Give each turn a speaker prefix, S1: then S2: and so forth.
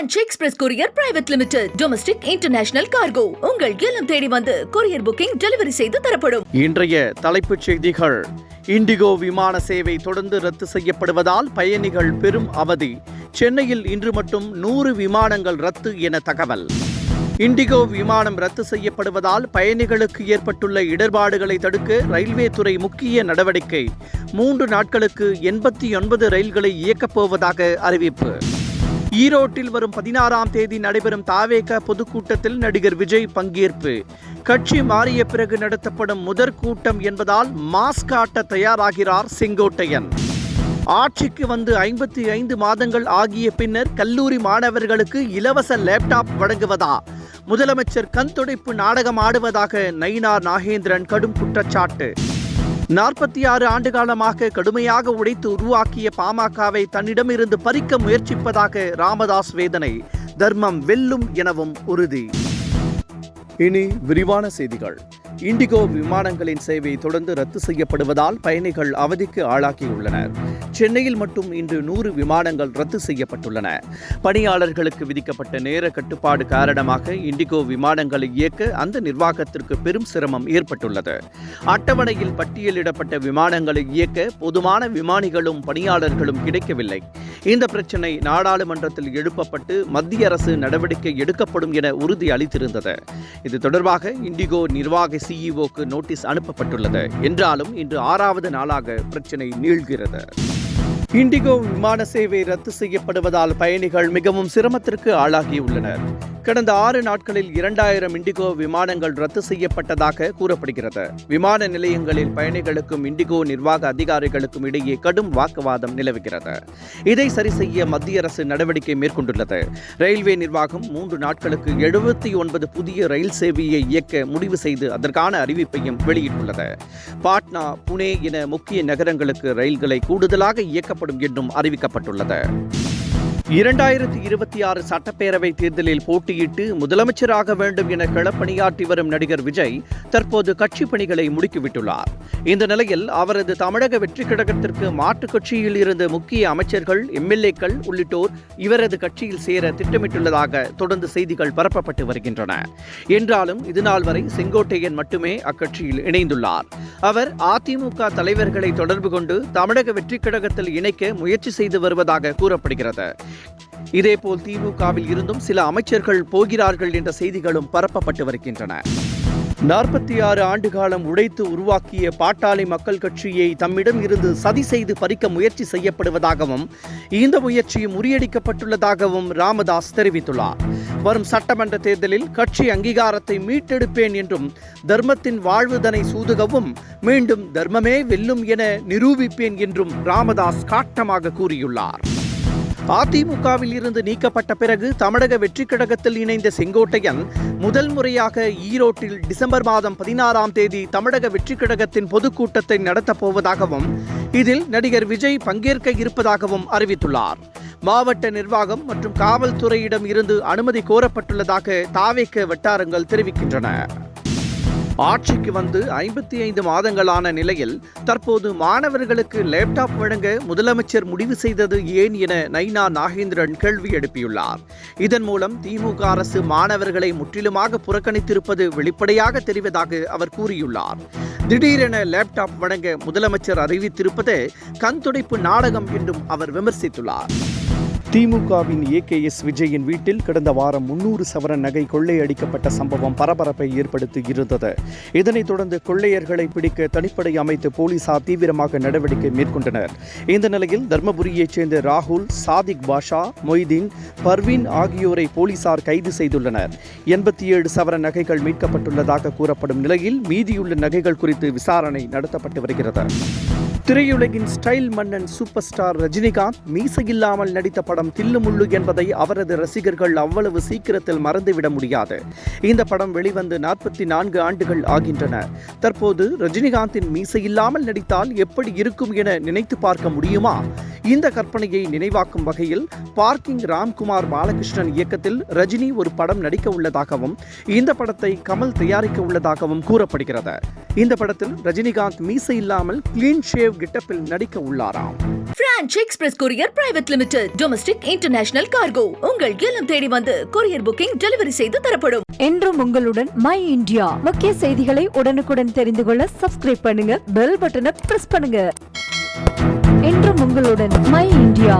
S1: Ranch Express Courier Private Limited. Domestic International Cargo. உங்கள் இல்லம் தேடி வந்து கொரியர் புக்கிங் டெலிவரி செய்து தரப்படும்.
S2: இன்றைய தலைப்புச் செய்திகள். இண்டிகோ விமான சேவை தொடர்ந்து ரத்து செய்யப்படுவதால் பயணிகள் பெரும் அவதி. சென்னையில் இன்று மட்டும் 100 விமானங்கள் ரத்து என தகவல். இண்டிகோ விமானம் ரத்து செய்யப்படுவதால் பயணிகளுக்கு ஏற்பட்டுள்ள இடர்பாடுகளை தடுக்க ரயில்வே துறை முக்கிய நடவடிக்கை. 3 நாட்களுக்கு 89 ரயில்களை இயக்கப் போவதாக அறிவிப்பு. ஈரோட்டில் வரும் 16ஆம் தேதி நடைபெறும் தாவேக பொதுக்கூட்டத்தில் நடிகர் விஜய் பங்கேற்பு. கட்சி மாறிய பிறகு நடத்தப்படும் முதற் கூட்டம் என்பதால் மாஸ் காட்ட தயாராகிறார் செங்கோட்டையன். ஆட்சிக்கு வந்து 55 மாதங்கள் ஆகிய பின்னர் கல்லூரி மாணவர்களுக்கு இலவச லேப்டாப் வழங்குவதா? முதலமைச்சர் கண்துடைப்பு நாடகம் ஆடுவதாக நயினார் நாகேந்திரன் கடும் குற்றச்சாட்டு. 46 ஆண்டுகாலமாக கடுமையாக உழைத்து உருவாக்கிய பாமகவை தன்னிடமிருந்து பறிக்க முயற்சிப்பதாக ராமதாஸ் வேதனை. தர்மம் வெல்லும் எனவும் உறுதி. இனி விரிவான செய்திகள். இண்டிகோ விமானங்களின் சேவை தொடர்ந்து ரத்து செய்யப்படுவதால் பயணிகள் அவதிக்கு ஆளாகியுள்ளனர். சென்னையில் மட்டும் இன்று 100 விமானங்கள் ரத்து செய்யப்பட்டுள்ளன. பணியாளர்களுக்கு விதிக்கப்பட்ட நேர கட்டுப்பாடு காரணமாக இண்டிகோ விமானங்களை இயக்க அந்த நிர்வாகத்திற்கு பெரும் சிரமம் ஏற்பட்டுள்ளது. அட்டவணையில் பட்டியலிடப்பட்ட விமானங்களை இயக்க போதுமான விமானிகளும் பணியாளர்களும் கிடைக்கவில்லை. இந்த பிரச்சினை நாடாளுமன்றத்தில் எழுப்பப்பட்டு மத்திய அரசு நடவடிக்கை எடுக்கப்படும் என உறுதி அளித்திருந்தது. இது தொடர்பாக இண்டிகோ நிர்வாக சிஇஓக்கு நோட்டீஸ் அனுப்பப்பட்டுள்ளது. என்றாலும் இன்று 6வது நாளாக பிரச்சினை நீள்கிறது. இண்டிகோ விமான சேவை ரத்து செய்யப்படுவதால் பயணிகள் மிகவும் சிரமத்திற்கு ஆளாகியுள்ளனர். கடந்த 6 நாட்களில் 2000 இண்டிகோ விமானங்கள் ரத்து செய்யப்பட்டதாக கூறப்படுகிறது. விமான நிலையங்களில் பயணிகளுக்கும் இண்டிகோ நிர்வாக அதிகாரிகளுக்கும் இடையே கடும் வாக்குவாதம் நிலவுகிறது. இதை சரி செய்ய மத்திய அரசு நடவடிக்கை மேற்கொண்டுள்ளது. ரயில்வே நிர்வாகம் 3 நாட்களுக்கு 79 புதிய ரயில் சேவையை இயக்க முடிவு செய்து அதற்கான அறிவிப்பையும் வெளியிட்டுள்ளது. பாட்னா, புனே என முக்கிய நகரங்களுக்கு ரயில்களை கூடுதலாக இயக்கப்படும் என்றும் அறிவிக்கப்பட்டுள்ளது. 2026 சட்டப்பேரவை தேர்தலில் போட்டியிட்டு முதலமைச்சராக வேண்டும் என களப்பணியாற்றி வரும் நடிகர் விஜய் தற்போது கட்சி பணிகளை முடுக்கிவிட்டுள்ளார். இந்த நிலையில் அவரது தமிழக வெற்றி கழகத்திற்கு மாற்றுக் கட்சியில் இருந்த முக்கிய அமைச்சர்கள், எம்எல்ஏக்கள் உள்ளிட்டோர் இவரது கட்சியில் சேர திட்டமிட்டுள்ளதாக தொடர்ந்து செய்திகள் பரப்பப்பட்டு வருகின்றன. என்றாலும் இதுநாள் வரை செங்கோட்டையன் மட்டுமே அக்கட்சியில் இணைந்துள்ளார். அவர் அதிமுக தலைவர்களை தொடர்பு கொண்டு தமிழக வெற்றி கழகத்தில் இணைக்க முயற்சி செய்து வருவதாக கூறப்படுகிறது. இதேபோல் திமுகவில் இருந்தும் சில அமைச்சர்கள் போகிறார்கள் என்ற செய்திகளும் பரப்பப்பட்டு வருகின்றன. 46 ஆண்டுகாலம் உழைத்து உருவாக்கிய பாட்டாளி மக்கள் கட்சியை தம்மிடம் இருந்து சதி செய்து பறிக்க முயற்சி செய்யப்படுவதாகவும் இந்த முயற்சி முறியடிக்கப்பட்டுள்ளதாகவும் ராமதாஸ் தெரிவித்துள்ளார். வரும் சட்டமன்ற தேர்தலில் கட்சி அங்கீகாரத்தை மீட்டெடுப்பேன் என்றும் தர்மத்தின் வாழ்வுதனை சூதுகவும் மீண்டும் தர்மமே வெல்லும் என நிரூபிப்பேன் என்றும் ராமதாஸ் காட்டமாக கூறியுள்ளார். அதிமுகவில் இருந்து நீக்கப்பட்ட பிறகு தமிழக வெற்றி கழகத்தில் இணைந்த செங்கோட்டையன் முதல் முறையாக ஈரோட்டில் டிசம்பர் மாதம் 16ஆம் தேதி தமிழக வெற்றி கழகத்தின் பொதுக்கூட்டத்தை நடத்தப் போவதாகவும் இதில் நடிகர் விஜய் பங்கேற்க இருப்பதாகவும் அறிவித்துள்ளார். மாவட்ட நிர்வாகம் மற்றும் காவல்துறையிடம் இருந்து அனுமதி கோரப்பட்டுள்ளதாக தாவேக வட்டாரங்கள் தெரிவிக்கின்றன. ஆட்சிக்கு வந்து 55 மாதங்களான நிலையில் தற்போது மாணவர்களுக்கு லேப்டாப் வழங்க முதலமைச்சர் முடிவு செய்தது ஏன் என நயினார் நாகேந்திரன் கேள்வி எழுப்பியுள்ளார். இதன் மூலம் திமுக அரசு மாணவர்களை முற்றிலுமாக புறக்கணித்திருப்பது வெளிப்படையாக தெரிவதாக அவர் கூறியுள்ளார். திடீரென லேப்டாப் வழங்க முதலமைச்சர் அறிவித்திருப்பது கண்துடைப்பு நாடகம் என்றும் அவர் விமர்சித்துள்ளார். திமுகவின் AKS விஜயின் வீட்டில் கடந்த வாரம் 300 சவரன் நகை கொள்ளையடிக்கப்பட்ட சம்பவம் பரபரப்பை ஏற்படுத்தியிருந்தது. இதனைத் தொடர்ந்து கொள்ளையர்களை பிடிக்க தனிப்படை அமைத்து போலீசார் தீவிரமாக நடவடிக்கை மேற்கொண்டனர். இந்த நிலையில் தர்மபுரியைச் சேர்ந்த ராகுல், சாதிக் பாஷா, மொய்தீன், பர்வீன் ஆகியோரை போலீசார் கைது செய்துள்ளனர். 87 சவரன் நகைகள் மீட்கப்பட்டுள்ளதாக கூறப்படும் நிலையில் மீதியுள்ள நகைகள் குறித்து விசாரணை நடத்தப்பட்டு வருகிறது. திரையுலகின் ஸ்டைல் மன்னன் சூப்பர் ஸ்டார் ரஜினிகாந்த் மீசையில்லாமல் நடித்த படம் தில்லுமுள்ளு என்பதை அவரது ரசிகர்கள் அவ்வளவு சீக்கிரத்தில் மறந்துவிட முடியாது. இந்த படம் வெளிவந்து 44 ஆண்டுகள் ஆகின்றன. தற்போது ரஜினிகாந்தின் மீசையில்லாமல் நடித்தால் எப்படி இருக்கும் என நினைத்து பார்க்க முடியுமா? இந்த கற்பனையை நினைவாக்கும் வகையில் பார்க்கிங் ராம்குமார் பாலகிருஷ்ணன் இயக்கத்தில் ரஜினி ஒரு படம் நடிக்க உள்ளதாகவும் இந்த படத்தை கமல் தயாரிக்க உள்ளதாகவும் கூறப்படுகிறது. இந்த படத்தில் ரஜினிகாந்த் மீசை இல்லாமல் கிளீன் ஷேவ் கெட்டப்பில் நடிக்க உள்ளாராம்.
S1: Branch express courier private limited domestic international cargo உங்கள் இல்லம் தேடி வந்து கொரியர் புக்கிங் டெலிவரி செய்து தரப்படும்.
S3: என்றும் உங்களுடன் மை இந்தியா. முக்கிய செய்திகளை உடனுக்குடன் தெரிந்து கொள்ள சப்ஸ்கிரைப் பண்ணுங்க, பெல் பட்டனை பிரஸ் பண்ணுங்க. என்றும் உங்களுடன் மை இந்தியா.